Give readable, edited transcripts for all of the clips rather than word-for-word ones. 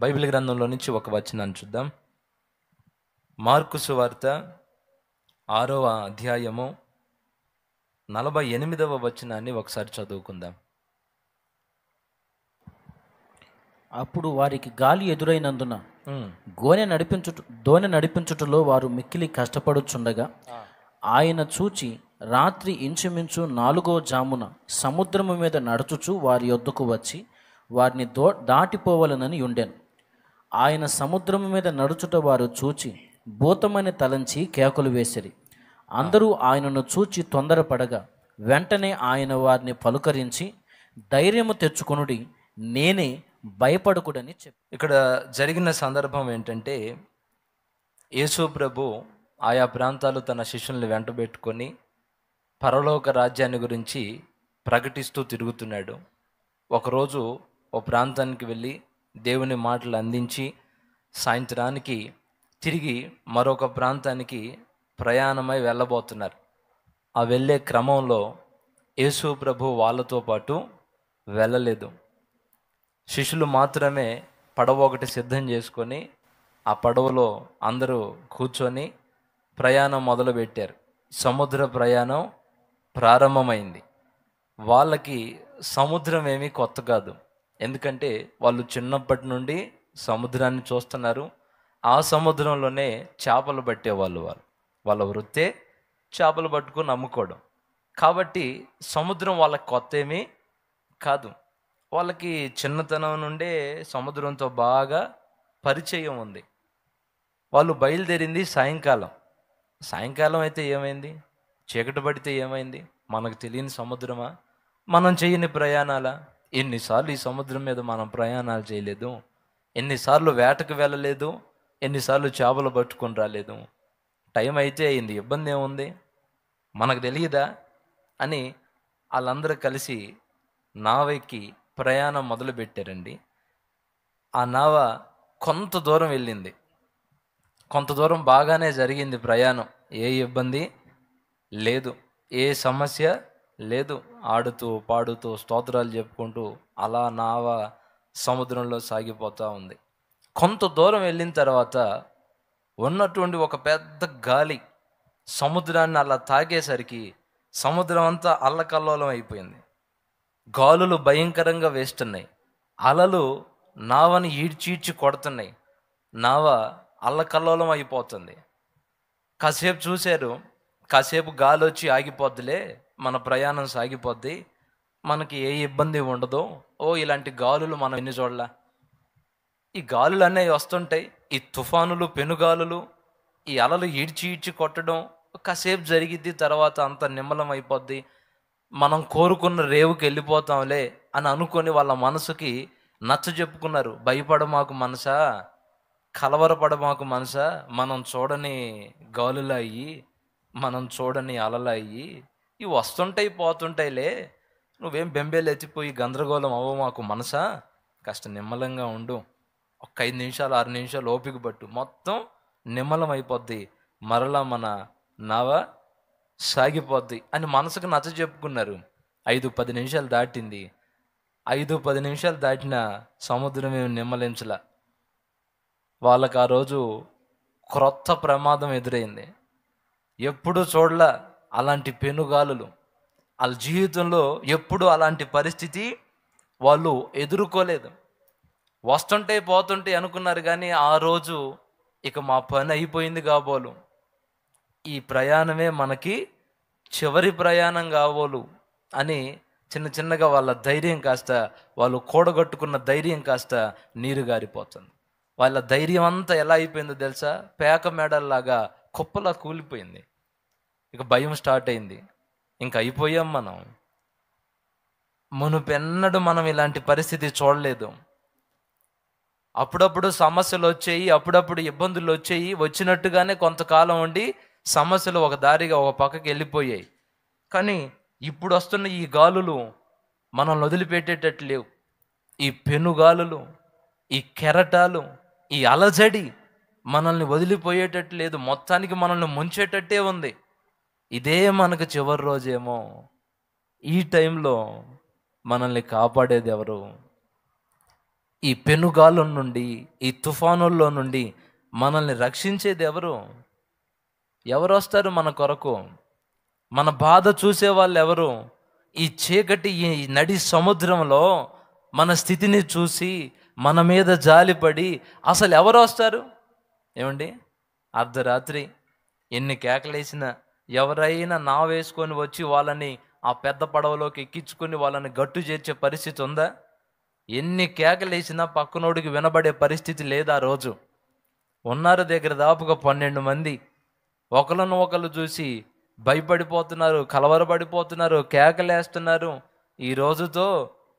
Bible గ్రంథంలో నుంచి ఒక వచనాన్ని చూద్దాం. మార్కు సువార్త 6వ అధ్యాయము 48వ వచనాన్ని ఒకసారి చదువుకుందాం. అప్పుడు వారికి గాలి ఎదురైనందున ఉమ్. దోణి నడిపించుటలో వారు మిక్కిలి కష్టపడుచుండగా ఆయన చూచి రాత్రి ఇంచుమించు 4వ జామున సముద్రము మీద నడుచుచు వారి యొద్దకు వచ్చి వారిని దాటిపోవలనని ఉండెను. ఆయన సముద్రము మీద నడుచుట వారు చూచి భూతమని తలంచి కేకలు వేసిరి. అందరూ ఆయనను చూచి తొందరపడగా వెంటనే ఆయన వారిని పలుకరించి ధైర్యము తెచ్చుకొనుడి, నేనే, భయపడకుడని చెప్పి. ఇక్కడ జరిగిన సందర్భం ఏంటంటే, యేసు ప్రభు ఆయా ప్రాంతాలు తన శిష్యుల్ని వెంటబెట్టుకొని పరలోక రాజ్యాన్ని గురించి ప్రకటిస్తూ తిరుగుతున్నాడు. ఒకరోజు ఓ ప్రాంతానికి వెళ్ళి దేవుని మాటలు అందించి సాయంత్రానికి తిరిగి మరొక ప్రాంతానికి ప్రయాణమై వెళ్ళబోతున్నారు. ఆ వెళ్ళే క్రమంలో యేసు ప్రభు వాళ్ళతో పాటు వెళ్ళలేదు. శిష్యులు మాత్రమే పడవ ఒకటి సిద్ధం చేసుకొని ఆ పడవలో అందరూ కూర్చొని ప్రయాణం మొదలుపెట్టారు. సముద్ర ప్రయాణం ప్రారంభమైంది. వాళ్ళకి సముద్రం ఏమీ కొత్త కాదు, ఎందుకంటే వాళ్ళు చిన్నప్పటి నుండి సముద్రాన్ని చూస్తున్నారు. ఆ సముద్రంలోనే చేపలు పట్టేవాళ్ళు. వాళ్ళ వృత్తే చేపలు పట్టుకొని అమ్ముకోవడం. కాబట్టి సముద్రం వాళ్ళకి కొత్త ఏమీ కాదు. వాళ్ళకి చిన్నతనం నుండే సముద్రంతో బాగా పరిచయం ఉంది. వాళ్ళు బయలుదేరింది సాయంకాలం అయితే ఏమైంది? చీకటి పడితే ఏమైంది? మనకు తెలియని సముద్రమా? మనం చేయని ప్రయాణాలా? ఎన్నిసార్లు ఈ సముద్రం మీద మనం ప్రయాణాలు చేయలేదు? ఎన్నిసార్లు వేటకు వెళ్ళలేదు? ఎన్నిసార్లు చేపలు పట్టుకొని రాలేదు? టైం అయితే అయింది, ఇబ్బంది ఏముంది? మనకు తెలియదా అని వాళ్ళందరూ కలిసి నావెక్కి ప్రయాణం మొదలుపెట్టారండి. ఆ నావ కొంత దూరం వెళ్ళింది. కొంత దూరం బాగానే జరిగింది ప్రయాణం. ఏ ఇబ్బంది లేదు, ఏ సమస్య లేదు. ఆడుతూ పాడుతూ స్తోత్రాలు చెప్పుకుంటూ అలా నావ సముద్రంలో సాగిపోతూ ఉంది. కొంత దూరం వెళ్ళిన తర్వాత ఉన్నటువంటి ఒక పెద్ద గాలి సముద్రాన్ని అలా తాకేసరికి సముద్రం అంతా అల్లకల్లోలం అయిపోయింది. గాలులు భయంకరంగా వేస్తున్నాయి. అలలు నావని ఈడ్చీడ్చి కొడుతున్నాయి. నావ అల్లకల్లోలం అయిపోతుంది. కాసేపు చూశారు, కాసేపు గాలి వచ్చి ఆగిపోద్దిలే, మన ప్రయాణం సాగిపోద్ది, మనకి ఏ ఇబ్బంది ఉండదు. ఇలాంటి గాలులు మనం ఎన్ని చూడలా. ఈ గాలులు అనేవి వస్తుంటాయి. ఈ తుఫానులు, పెనుగాలులు, ఈ అలలు ఈడ్చి కొట్టడం కాసేపు జరిగిద్ది, తర్వాత అంత నిమ్మలం అయిపోద్ది. మనం కోరుకున్న రేవుకి వెళ్ళిపోతాంలే అని అనుకొని వాళ్ళ మనసుకి నచ్చ చెప్పుకున్నారు. భయపడమాకు మనసా, కలవరపడమాకు మనసా, మనం చూడని గాలులయ్యి, మనం చూడని అలలయ్యి, ఇవి వస్తుంటాయి పోతుంటాయిలే, నువ్వేం బెంబేలు ఎత్తిపోయి గందరగోళం అవ్వమాకు మనసా, కాస్త నిమ్మలంగా ఉండు, ఒక 5 నిమిషాలు 6 నిమిషాలు ఓపిక పట్టు, మొత్తం నిమ్మలం అయిపోద్ది, మరలా మన నావ సాగిపోద్ది అని మనసుకు నచ్చ చెప్పుకున్నారు. 5-10 నిమిషాలు దాటింది. 5-10 నిమిషాలు దాటిన సముద్రం ఏమి నిమ్మలించలా. వాళ్ళకి ఆ రోజు క్రొత్త ప్రమాదం ఎదురైంది. ఎప్పుడూ చూడలా అలాంటి పెనుగాలులు. వాళ్ళ జీవితంలో ఎప్పుడూ అలాంటి పరిస్థితి వాళ్ళు ఎదుర్కోలేదు. వస్తుంటే పోతుంటే అనుకున్నారు, కానీ ఆ రోజు ఇక మా పని అయిపోయింది కాబోలు, ఈ ప్రయాణమే మనకి చివరి ప్రయాణం కాబోలు అని చిన్నగా వాళ్ళ ధైర్యం కాస్త, వాళ్ళు కూడగట్టుకున్న ధైర్యం కాస్త నీరు గారిపోతుంది. వాళ్ళ ధైర్యం అంతా ఎలా అయిపోయిందో తెలుసా? పేక మేడల్లాగా కుప్పలా కూలిపోయింది. ఇక భయం స్టార్ట్ అయింది. ఇంక అయిపోయాం మనం. మునుపెన్నడూ మనం ఇలాంటి పరిస్థితి చూడలేదు. అప్పుడప్పుడు సమస్యలు వచ్చాయి, అప్పుడప్పుడు ఇబ్బందులు వచ్చాయి. వచ్చినట్టుగానే కొంతకాలం ఉండి సమస్యలు ఒక దారిగా ఒక పక్కకి వెళ్ళిపోయాయి. కానీ ఇప్పుడు వస్తున్న ఈ గాలులు మనల్ని వదిలిపెట్టేటట్టు లేవు. ఈ పెనుగాలులు, ఈ కెరటాలు, ఈ అలజడి మనల్ని వదిలిపోయేటట్టు లేదు. మొత్తానికి మనల్ని ముంచేటట్టే ఉంది. ఇదే మనకు చివరి రోజేమో. ఈ టైంలో మనల్ని కాపాడేది ఎవరు? ఈ పెనుగాలం నుండి, ఈ తుఫానుల్లో నుండి మనల్ని రక్షించేది ఎవరు? ఎవరు వస్తారు మన కొరకు? మన బాధ చూసే వాళ్ళు ఎవరు? ఈ చీకటి, ఈ నడి సముద్రంలో మన స్థితిని చూసి మన మీద జాలిపడి అసలు ఎవరు వస్తారు? ఏమండి, అర్ధరాత్రి ఎన్ని కేకలేసినా ఎవరైనా నా వేసుకొని వచ్చి వాళ్ళని ఆ పెద్ద పడవలోకి ఎక్కించుకొని వాళ్ళని గట్టు చేర్చే పరిస్థితి ఉందా? ఎన్ని కేకలేసినా పక్కనోడికి వినబడే పరిస్థితి లేదు ఆ రోజు. ఉన్నారు దగ్గర దాపుగా 12 మంది. ఒకళ్ళను ఒకళ్ళు చూసి భయపడిపోతున్నారు, కలవరపడిపోతున్నారు, కేకలేస్తున్నారు. ఈ రోజుతో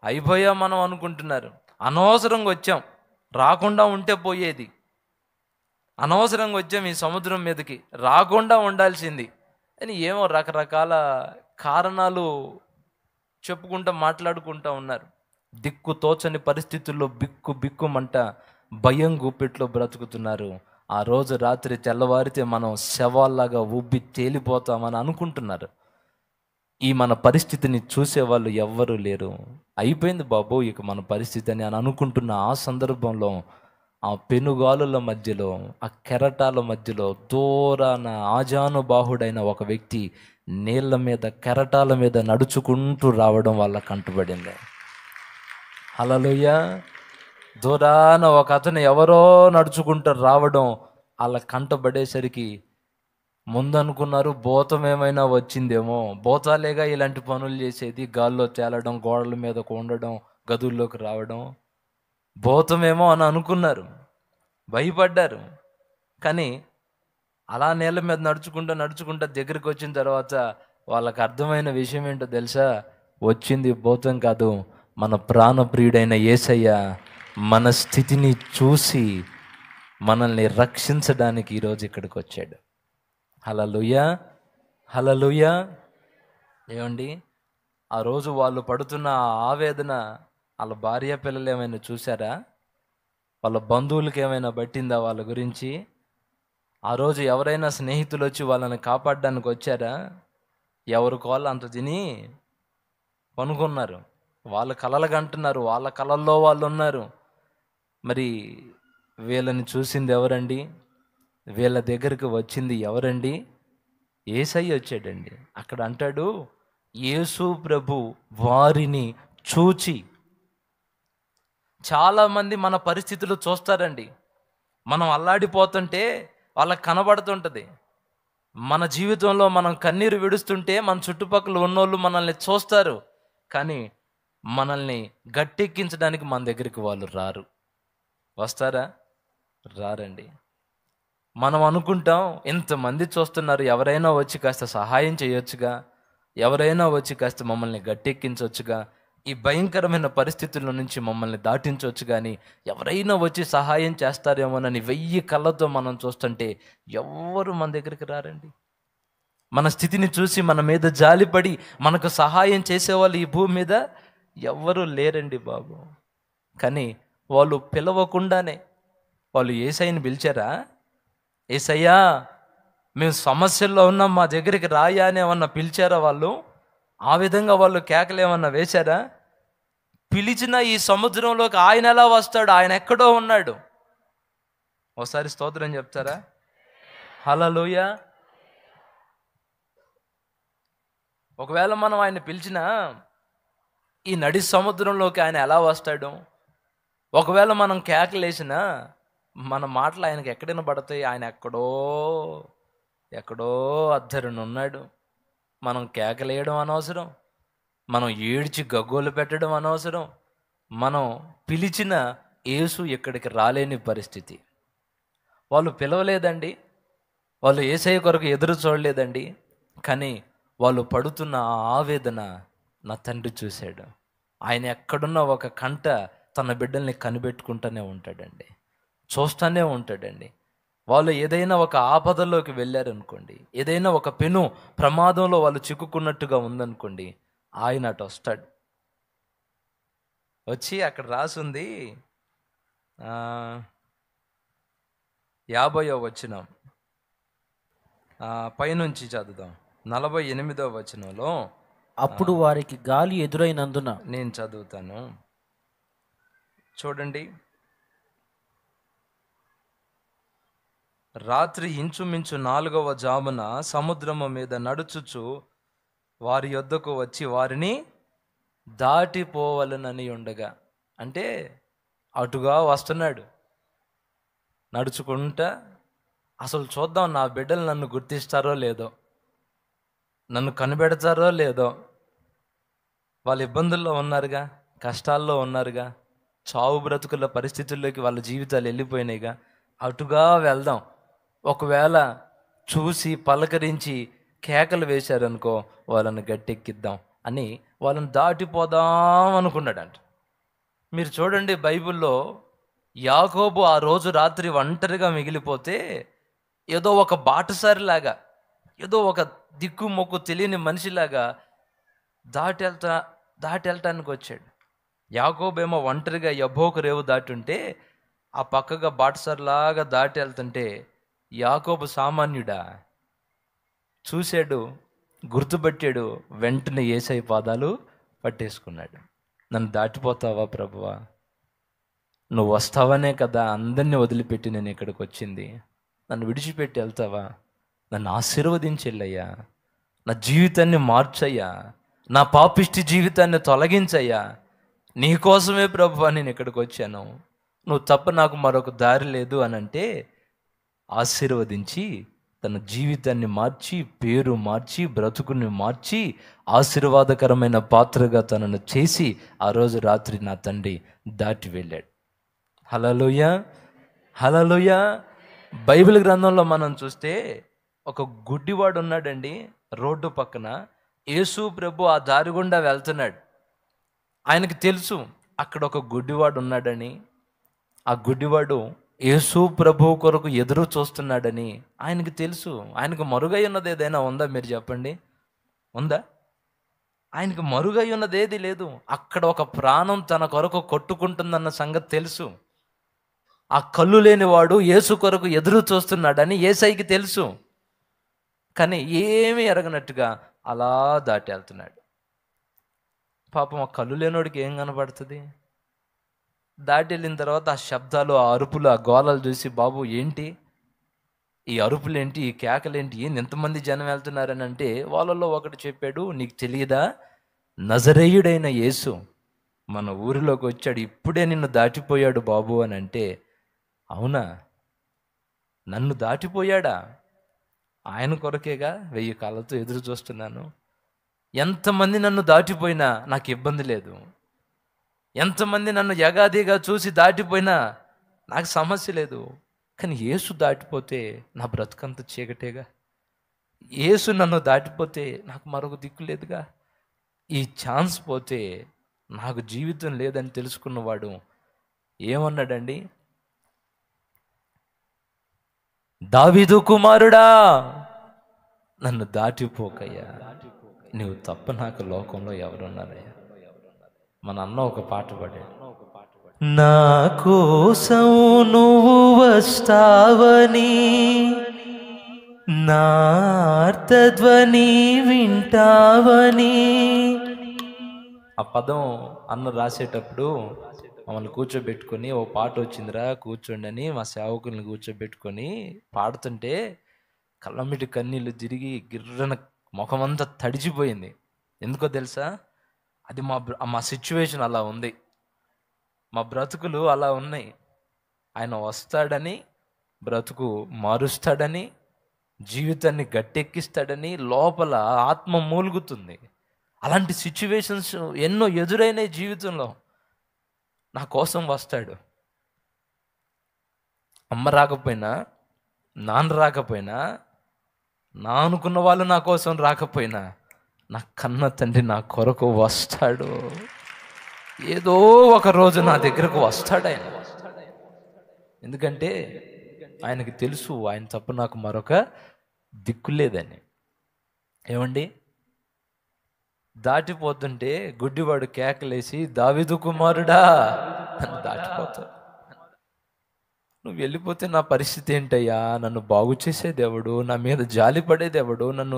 అయిపోయాం మనం అనుకుంటున్నారు. అనవసరంగా వచ్చాం, రాకుండా ఉంటే పోయేది. అనవసరంగా వచ్చాం ఈ సముద్రం మీదకి, రాకుండా ఉండాల్సింది అని ఏమో రకరకాల కారణాలు చెప్పుకుంటూ మాట్లాడుకుంటూ ఉన్నారు. దిక్కు తోచని పరిస్థితుల్లో బిక్కుమంట భయం గుప్పెట్లో బ్రతుకుతున్నారు. ఆ రోజు రాత్రి తెల్లవారితే మనం శవాల్లాగా ఉబ్బి తేలిపోతామని అనుకుంటున్నారు. ఈ మన పరిస్థితిని చూసేవాళ్ళు ఎవ్వరూ లేరు. అయిపోయింది బాబు ఇక మన పరిస్థితి అని అనుకుంటున్న ఆ సందర్భంలో, ఆ పెనుగాలుల మధ్యలో, ఆ కెరటాల మధ్యలో దూరాన ఆజానుబాహుడైన ఒక వ్యక్తి నీళ్ళ మీద, కెరటాల మీద నడుచుకుంటూ రావడం వాళ్ళ కంటబడింది. హల్లెలూయా. దూరాన ఒక అతను ఎవరో నడుచుకుంటూ రావడం వాళ్ళ కంటబడేసరికి ముందనుకున్నారు భూతం ఏమైనా వచ్చిందేమో. భూతాలేగా ఇలాంటి పనులు చేసేది, గాల్లో తేలడం, గోడల మీద ఉండడం, గదుల్లోకి రావడం. భూతమేమో అని అనుకున్నారు, భయపడ్డారు. కానీ అలా నీళ్ళ మీద నడుచుకుంటూ దగ్గరికి వచ్చిన తర్వాత వాళ్ళకి అర్థమైన విషయం ఏంటో తెలుసా? వచ్చింది భూతం కాదు, మన ప్రాణప్రియుడైన యేసయ్య మన స్థితిని చూసి మనల్ని రక్షించడానికి ఈరోజు ఇక్కడికి వచ్చాడు. హల్లెలూయా, హల్లెలూయా. ఏమండి, ఆ రోజు వాళ్ళు పడుతున్న ఆవేదన వాళ్ళ భార్య పిల్లలు ఏమైనా చూసారా? వాళ్ళ బంధువులకి ఏమైనా పట్టిందా వాళ్ళ గురించి? ఆ రోజు ఎవరైనా స్నేహితులు వచ్చి వాళ్ళని కాపాడడానికి వచ్చారా? ఎవరికి వాళ్ళు అంత తిని పనుకున్నారు. వాళ్ళ కలలు కంటున్నారు, వాళ్ళ కలల్లో వాళ్ళు ఉన్నారు. మరి వీళ్ళని చూసింది ఎవరండి? వీళ్ళ దగ్గరికి వచ్చింది ఎవరండి? యేసయ్య వచ్చాడండి. అక్కడ అంటాడు, యేసు ప్రభు వారిని చూచి. చాలామంది మన పరిస్థితులు చూస్తారండి. మనం అల్లాడిపోతుంటే వాళ్ళకి కనబడుతుంటుంది. మన జీవితంలో మనం కన్నీరు విడుస్తుంటే మన చుట్టుపక్కల ఉన్నోళ్ళు మనల్ని చూస్తారు. కానీ మనల్ని గట్టెక్కించడానికి మన దగ్గరికి వాళ్ళు రారు. వస్తారా? రారండి. మనం అనుకుంటాం ఇంతమంది చూస్తున్నారు, ఎవరైనా వచ్చి కాస్త సహాయం చేయొచ్చుగా, ఎవరైనా వచ్చి కాస్త మమ్మల్ని గట్టెక్కించవచ్చుగా, ఈ భయంకరమైన పరిస్థితుల నుంచి మమ్మల్ని దాటించవచ్చు, కానీ ఎవరైనా వచ్చి సహాయం చేస్తారేమోనని 1000 కళ్ళతో మనం చూస్తుంటే ఎవ్వరు మన దగ్గరికి రారండి. మన స్థితిని చూసి మన మీద జాలిపడి మనకు సహాయం చేసేవాళ్ళు ఈ భూమి మీద ఎవ్వరూ లేరండి బాబు. కానీ వాళ్ళు పిలవకుండానే వాళ్ళు యేసయ్యని పిలిచారా? యేసయ్యా మేము సమస్యల్లో ఉన్నాం, మా దగ్గరికి రాయా అని ఏమన్నా పిలిచారా వాళ్ళు? ఆ విధంగా వాళ్ళు కేకలు ఏమన్నా వేశారా? పిలిచిన ఈ సముద్రంలోకి ఆయన ఎలా వస్తాడు? ఆయన ఎక్కడో ఉన్నాడు. ఒకసారి స్తోత్రం చెప్తారా? హల్లెలూయా. ఒకవేళ మనం ఆయన పిలిచినా ఈ నడి సముద్రంలోకి ఆయన ఎలా వస్తాడు? ఒకవేళ మనం కేకలేసినా మన మాటలు ఆయనకి ఎక్కడైనా పడతాయి? ఆయన ఎక్కడో అద్దరును ఉన్నాడు. మనం కేకలేయడం అనవసరం, మనం ఏడ్చి గగ్గోలు పెట్టడం అనవసరం. మనం పిలిచిన యేసు ఇక్కడికి రాలేని పరిస్థితి. వాళ్ళు పిలవలేదండి, వాళ్ళు యేసయ్య కొరకు ఎదురు చూడలేదండి. కానీ వాళ్ళు పడుతున్న ఆ ఆవేదన నా తండ్రి చూశాడు. ఆయన ఎక్కడున్న ఒక కంట తన బిడ్డల్ని కనిపెట్టుకుంటూనే ఉంటాడండి, చూస్తూనే ఉంటాడండి. వాళ్ళు ఏదైనా ఒక ఆపదలోకి వెళ్ళారనుకోండి, ఏదైనా ఒక పెను ప్రమాదంలో వాళ్ళు చిక్కుకున్నట్టుగా ఉందనుకోండి, ఆయన అటు వస్తాడు. వచ్చి అక్కడ రాసుంది 50వ వచనం పైనుంచి చదువుదాం. 48వ వచనంలో, అప్పుడు వారికి గాలి ఎదురైనందున నేను చదువుతాను. చూడండి, రాత్రి ఇంచుమించు 4వ జామున సముద్రము మీద నడుచుచు వారి యొద్దకు వచ్చి వారిని దాటిపోవలనని ఉండగా, అంటే అటుగా వస్తున్నాడు నడుచుకుంటా. అసలు చూద్దాం నా బిడ్డలు నన్ను గుర్తిస్తారో లేదో, నన్ను కనిపెడతారో లేదో. వాళ్ళ ఇబ్బందుల్లో ఉన్నారుగా, కష్టాల్లో ఉన్నారుగా, చావు బ్రతుకుల పరిస్థితుల్లోకి వాళ్ళ జీవితాలు వెళ్ళిపోయినాయిగా. అటుగా వెళ్దాం, ఒకవేళ చూసి పలకరించి కేకలు వేశారనుకో వాళ్ళని గట్టెక్కిద్దాం అని వాళ్ళని దాటిపోదాం అనుకున్నాడంట. మీరు చూడండి, బైబిల్లో యాకోబు ఆ రోజు రాత్రి ఒంటరిగా మిగిలిపోతే ఏదో ఒక బాటసారిలాగా, ఏదో ఒక దిక్కు మొక్కు తెలియని మనిషిలాగా దాటి వెళ్ళటానికి వచ్చాడు. యాకోబేమో ఒంటరిగా యబ్బోకు రేవు దాటుంటే ఆ పక్కగా బాటసారిలాగా దాటి వెళ్తుంటే యాకోబు సామాన్యుడా? చూశాడు, గుర్తుపట్టాడు, వెంటనే యేసయ్య పాదాలు పట్టేసుకున్నాడు. నన్ను దాటిపోతావా ప్రభువా? నువ్వు వస్తావనే కదా అందరినీ వదిలిపెట్టి నేను ఇక్కడికి వచ్చింది. నన్ను విడిచిపెట్టి వెళ్తావా? నన్ను ఆశీర్వదించెళ్ళయ్యా, నా జీవితాన్ని మార్చయ్యా, నా పాపిష్టి జీవితాన్ని తొలగించయ్యా. నీకోసమే ప్రభువా నేను ఇక్కడికి వచ్చాను, నువ్వు తప్ప నాకు మరొక దారి లేదు అని అంటే ఆశీర్వదించి తన జీవితాన్ని మార్చి, పేరు మార్చి, బ్రతుకుని మార్చి, ఆశీర్వాదకరమైన పాత్రగా తనను చేసి ఆ రోజు రాత్రి నా తండ్రి దాటి వెళ్ళాడు. హల్లెలూయా, హల్లెలూయా. బైబిల్ గ్రంథంలో మనం చూస్తే ఒక గుడ్డివాడు ఉన్నాడండి రోడ్డు పక్కన. యేసు ప్రభు ఆ దారి గుండా వెళ్తున్నాడు. ఆయనకి తెలుసు అక్కడ ఒక గుడ్డివాడు ఉన్నాడని, ఆ గుడ్డివాడు యేసు ప్రభు కొరకు ఎదురు చూస్తున్నాడని ఆయనకి తెలుసు. ఆయనకు మరుగై ఉన్నది ఏదైనా ఉందా? మీరు చెప్పండి, ఉందా? ఆయనకు మరుగై ఉన్నది ఏది లేదు. అక్కడ ఒక ప్రాణం తన కొరకు కొట్టుకుంటుందన్న సంగతి తెలుసు. ఆ కళ్ళు లేనివాడు యేసు కొరకు ఎదురు చూస్తున్నాడని యేసయ్యకి తెలుసు. కానీ ఏమీ ఎరగనట్టుగా అలా దాటి వెళ్తున్నాడు. పాపం ఆ కళ్ళు లేనివాడికి ఏం కనబడుతుంది? దాటి వెళ్ళిన తర్వాత ఆ శబ్దాలు, ఆ అరుపులు, ఆ గోలలు చూసి, బాబు ఏంటి ఈ అరుపులేంటి, ఈ కేకలేంటి, ఏంటి ఎంతమంది జనం వెళ్తున్నారని అంటే వాళ్ళల్లో ఒకటి చెప్పాడు, నీకు తెలియదా, నజరేయుడైన యేసు మన ఊరిలోకి వచ్చాడు, ఇప్పుడే నిన్ను దాటిపోయాడు బాబు అని అంటే, అవునా, నన్ను దాటిపోయాడా? ఆయన కొరకేగా 1000 కాళ్ళతో ఎదురు చూస్తున్నాను. ఎంతమంది నన్ను దాటిపోయినా నాకు ఇబ్బంది లేదు. ఎంతమంది నన్ను యగాదిగా చూసి దాటిపోయినా నాకు సమస్య లేదు. కానీ యేసు దాటిపోతే నా బ్రతుకంత చీకటేగా. యేసు నన్ను దాటిపోతే నాకు మరొక దిక్కు లేదుగా. ఈ ఛాన్స్ పోతే నాకు జీవితం లేదని తెలుసుకున్నవాడు ఏమన్నాడండి? దావీదు కుమారుడా, నన్ను దాటిపోకయ్యా, నువ్వు తప్ప నాకు లోకంలో ఎవరున్నారయ్యా. మన అన్న ఒక పాట పాడాడు, నా కోసం నువ్వు వస్తావని, నా అర్థధ్వని వింటావని. ఆ పదం అన్న రాసేటప్పుడు మమ్మల్ని కూర్చోబెట్టుకొని, ఓ పాట వచ్చిందిరా కూర్చోండి అని మా సేవకుల్ని కూర్చోబెట్టుకొని పాడుతుంటే కళ్ళమిటి కన్నీళ్ళు తిరిగి గిర్రన ముఖమంతా తడిచిపోయింది. ఎందుకో తెలుసా? అది మా సిచ్యువేషన్ అలా ఉంది, మా బ్రతుకులు అలా ఉన్నాయి. ఆయన వస్తాడని, బ్రతుకు మారుస్తాడని, జీవితాన్ని గట్టెక్కిస్తాడని లోపల ఆత్మ మూలుగుతుంది. అలాంటి సిచ్యువేషన్స్ ఎన్నో ఎదురైనాయి జీవితంలో. నా కోసం వస్తాడు. అమ్మ రాకపోయినా, నాన్న రాకపోయినా, నా అనుకున్న వాళ్ళు నా కోసం రాకపోయినా, నా కన్న తండ్రి నా కొరకు వస్తాడు. ఏదో ఒక రోజు నా దగ్గరకు వస్తాడు ఆయన. ఎందుకంటే ఆయనకి తెలుసు ఆయన తప్ప నాకు మరొక దిక్కు లేదని. ఏమండి, దాటిపోతుంటే గుడ్డివాడు కేకలేసి, దావీదు కుమారుడా, నన్ను దాటిపోతావు, నువ్వు వెళ్ళిపోతే నా పరిస్థితి ఏంటయ్యా? నన్ను బాగు చేసే దేవుడు, నా మీద జాలి పడే దేవుడు, నన్ను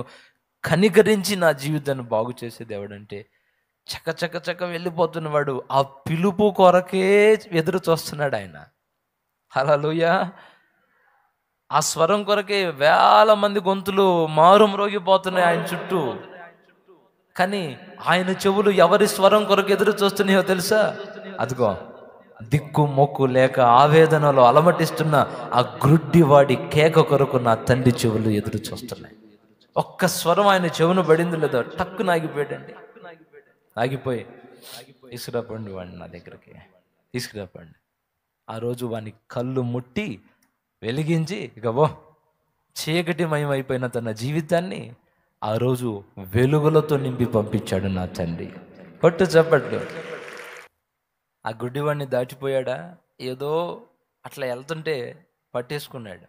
కనికరించి నా జీవితాన్ని బాగు చేసే దేవుడు అంటే చక్క చక్క చక్క వెళ్ళిపోతున్నవాడు ఆ పిలుపు కొరకే ఎదురు చూస్తున్నాడు ఆయన. హల్లెలూయా. ఆ స్వరం కొరకే వేల మంది గొంతులు మారుమ్రోగిపోతున్నాయి ఆయన చుట్టూ. కానీ ఆయన చెవులు ఎవరి స్వరం కొరకు ఎదురు చూస్తున్నాయో తెలుసా? అదిగో దిక్కు మొక్కు లేక ఆవేదనలో అలమటిస్తున్న ఆ గ్రుడ్డివాడి కేక కొరకు నా తండ్రి చెవులు ఎదురు చూస్తున్నాయి. ఒక్క స్వరం ఆయన చెవును పడింది లేదో టక్కున ఆగిపోయాడండి. ఆగిపోయి తీసుకురాపండి వాడిని నా దగ్గరికి, తీసుకురాపండి. ఆ రోజు వాని కళ్ళు ముట్టి వెలిగించి ఇక చీకటిమయం అయిపోయిన తన జీవితాన్ని ఆ రోజు వెలుగులతో నింపి పంపించాడు నా తండ్రి. కొట్టు చప్పట్లు. ఆ గుడ్డివాడిని దాటిపోయాడా? ఏదో అట్లా వెళ్తుంటే పట్టేసుకున్నాడు.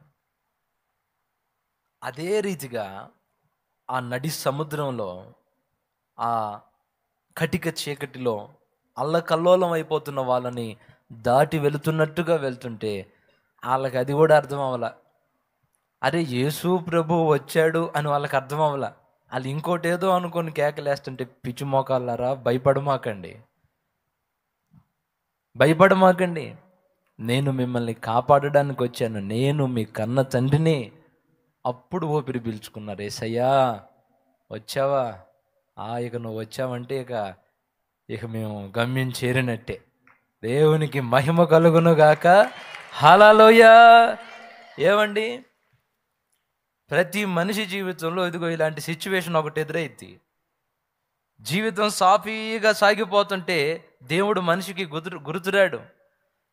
అదే రీతిగా ఆ నడి సముద్రంలో ఆ కటిక చీకటిలో అల్లకల్లోలం అయిపోతున్న వాళ్ళని దాటి వెళుతున్నట్టుగా వెళ్తుంటే వాళ్ళకి అది కూడా అర్థం అవ్వాల. అరే యేసు ప్రభు వచ్చాడు అని వాళ్ళకి అర్థం అవ్వాల. వాళ్ళు ఇంకోటి ఏదో అనుకొని కేకలేస్తుంటే పిచ్చి మోకాళ్ళారా, భయపడమాకండి, భయపడమాకండి. నేను మిమ్మల్ని కాపాడడానికి వచ్చాను, నేను మీ కన్న తండ్రిని. అప్పుడు ఊపిరి పీల్చుకున్నారు. యేసయ్యా వచ్చావా? ఇక నువ్వు వచ్చావంటే ఇక మేము గమ్యం చేరినట్టే. దేవునికి మహిమ కలుగును గాక. హల్లెలూయా. ఏమండి, ప్రతి మనిషి జీవితంలో ఇదిగో ఇలాంటి సిచ్యువేషన్ ఒకటి ఎదురైద్ది. జీవితం సాఫీగా సాగిపోతుంటే దేవుడు మనిషికి గుర్తురాడు.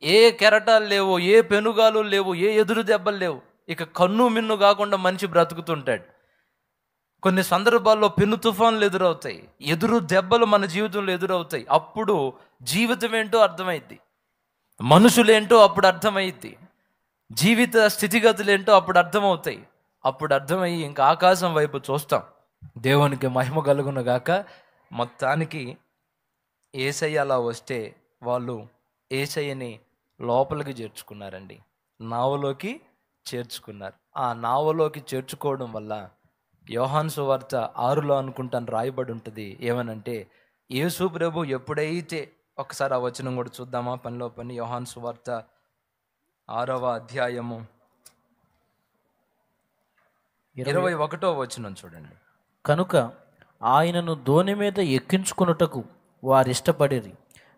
ఏ కెరటాలు లేవు, ఏ పెనుగాలు లేవు, ఏ ఎదురు దెబ్బలు లేవు. ఇక కన్ను మిన్ను కాకుండా మనిషి బ్రతుకుతుంటాడు. కొన్ని సందర్భాల్లో పెను తుఫాన్లు ఎదురవుతాయి, ఎదురు దెబ్బలు మన జీవితంలో ఎదురవుతాయి. అప్పుడు జీవితం ఏంటో అర్థమైద్ది, మనుషులేంటో అప్పుడు అర్థమైద్ది, జీవిత స్థితిగతులు ఏంటో అప్పుడు అర్థమవుతాయి. అప్పుడు అర్థమయ్యి ఇంకా ఆకాశం వైపు చూస్తాం. దేవునికి మహిమ కలుగును గాక. మొత్తానికి యేసయ్య అలా వస్తే వాళ్ళు యేసయ్యని లోపలికి చేర్చుకున్నారండి, నావలోకి చేర్చుకున్నారు. ఆ నావలోకి చేర్చుకోవడం వల్ల యోహాను సువార్త 6లో అనుకుంటాను రాయబడి ఉంటుంది. ఏమనంటే యేసు ప్రభు ఎప్పుడైతే, ఒకసారి ఆ వచనం కూడా చూద్దామా పనిలో పని. యోహాను సువార్త 6వ అధ్యాయము 21వ వచనం చూడండి. కనుక ఆయనను దోణి మీద ఎక్కించుకొనుటకు వారిష్టపడిరి.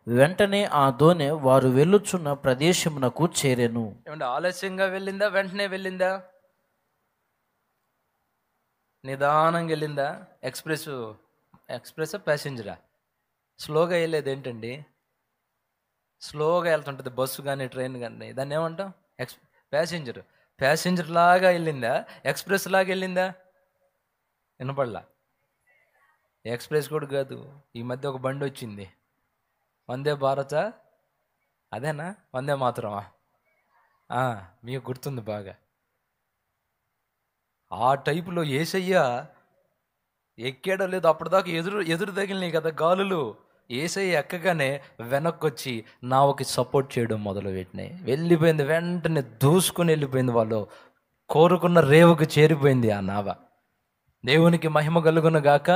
వెంటనే ఆ దోణె వారు వెళ్ళుచున్న ప్రదేశమునకు చేరెను. ఏమంటే ఆలస్యంగా వెళ్ళిందా, వెంటనే వెళ్ళిందా, నిదానంగా వెళ్ళిందా? ఎక్స్ప్రెస్ ప్యాసింజరా? స్లోగా వెళ్ళేది ఏంటండి? స్లోగా వెళ్తుంటుంది బస్సు కానీ ట్రైన్ కానీ, దాన్ని ఏమంటాం? ప్యాసింజర్ లాగా వెళ్ళిందా, ఎక్స్ప్రెస్ లాగా వెళ్ళిందా? వినపడలా. ఎక్స్ప్రెస్ కూడా కాదు, ఈ మధ్య ఒక బండి వచ్చింది, వందే భారత, అదేనా వందే మాతరమా? మీకు గుర్తుంది బాగా. ఆ టైపులో యేసయ్య ఎక్కాడో లేదో అప్పటిదాకా ఎదురు తగిలినాయి కదా గాలులు. యేసయ్య ఎక్కగానే వెనక్కి వచ్చి నావకి సపోర్ట్ చేయడం మొదలు పెట్టినాయి. వెళ్ళిపోయింది, వెంటనే దూసుకుని వెళ్ళిపోయింది. వాళ్ళు కోరుకున్న రేవుకు చేరిపోయింది ఆ నావ. దేవునికి మహిమ కలుగును గాక.